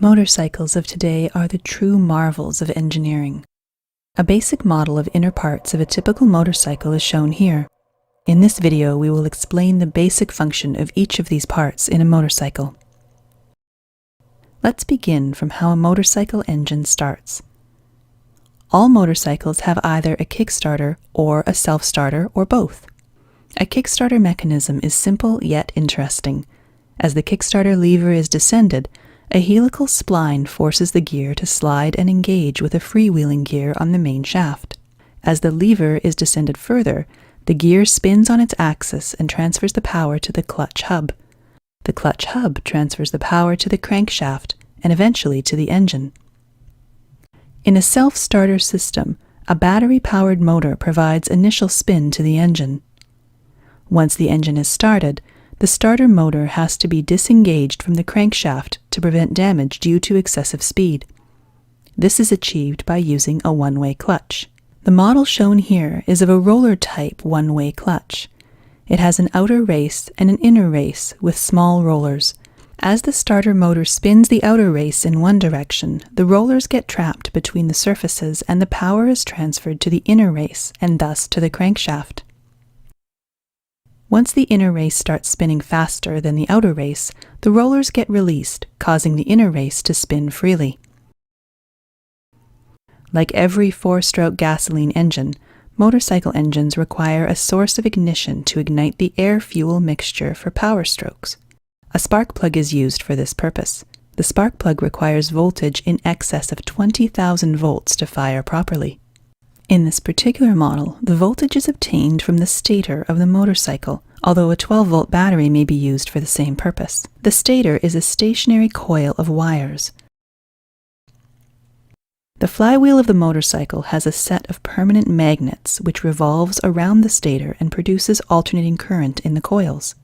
Motorcycles of today are the true marvels of engineering. A basic model of inner parts of a typical motorcycle is shown here. In this video, we will explain the basic function of each of these parts in a motorcycle. Let's begin from how a motorcycle engine starts. All motorcycles have either a kickstarter or a self-starter or both. A kickstarter mechanism is simple yet interesting. As the kickstarter lever is descended, a helical spline forces the gear to slide and engage with a freewheeling gear on the main shaft. As the lever is descended further, the gear spins on its axis and transfers the power to the clutch hub. The clutch hub transfers the power to the crankshaft and eventually to the engine. In a self-starter system, a battery-powered motor provides initial spin to the engine. Once the engine is started, the starter motor has to be disengaged from the crankshaft to prevent damage due to excessive speed. This is achieved by using a one-way clutch. The model shown here is of a roller-type one-way clutch. It has an outer race and an inner race with small rollers. As the starter motor spins the outer race in one direction, the rollers get trapped between the surfaces and the power is transferred to the inner race and thus to the crankshaft. Once the inner race starts spinning faster than the outer race, the rollers get released, causing the inner race to spin freely. Like every four-stroke gasoline engine, motorcycle engines require a source of ignition to ignite the air-fuel mixture for power strokes. A spark plug is used for this purpose. The spark plug requires voltage in excess of 20,000 volts to fire properly. In this particular model, the voltage is obtained from the stator of the motorcycle, although a 12-volt battery may be used for the same purpose. The stator is a stationary coil of wires. The flywheel of the motorcycle has a set of permanent magnets which revolves around the stator and produces alternating current in the coils.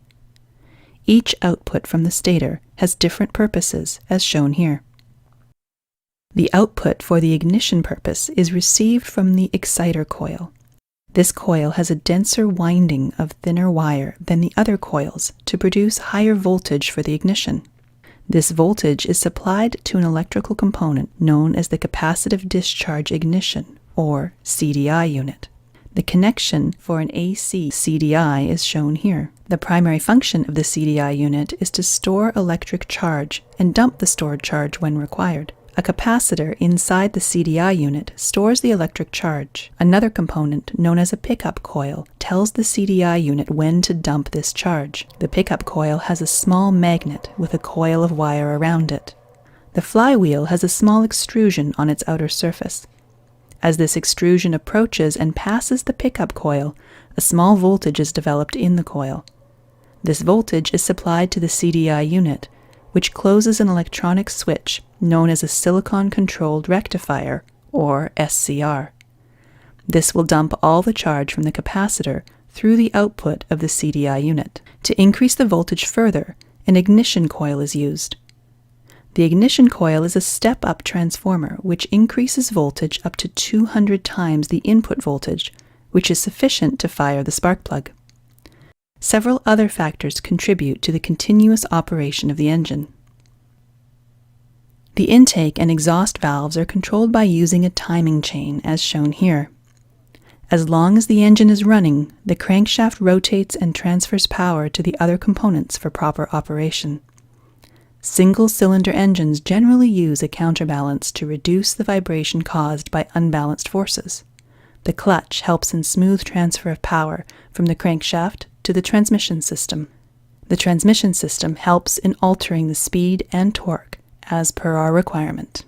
Each output from the stator has different purposes, as shown here. The output for the ignition purpose is received from the exciter coil. This coil has a denser winding of thinner wire than the other coils to produce higher voltage for the ignition. This voltage is supplied to an electrical component known as the capacitive discharge ignition, or CDI unit. The connection for an AC CDI is shown here. The primary function of the CDI unit is to store electric charge and dump the stored charge when required. A capacitor inside the CDI unit stores the electric charge. Another component, known as a pickup coil, tells the CDI unit when to dump this charge. The pickup coil has a small magnet with a coil of wire around it. The flywheel has a small extrusion on its outer surface. As this extrusion approaches and passes the pickup coil, a small voltage is developed in the coil. This voltage is supplied to the CDI unit, which closes an electronic switch known as a silicon-controlled rectifier, or SCR. This will dump all the charge from the capacitor through the output of the CDI unit. To increase the voltage further, an ignition coil is used. The ignition coil is a step-up transformer which increases voltage up to 200 times the input voltage, which is sufficient to fire the spark plug. Several other factors contribute to the continuous operation of the engine. The intake and exhaust valves are controlled by using a timing chain, as shown here. As long as the engine is running, the crankshaft rotates and transfers power to the other components for proper operation. Single-cylinder engines generally use a counterbalance to reduce the vibration caused by unbalanced forces. The clutch helps in smooth transfer of power from the crankshaft to the transmission system. The transmission system helps in altering the speed and torque as per our requirement.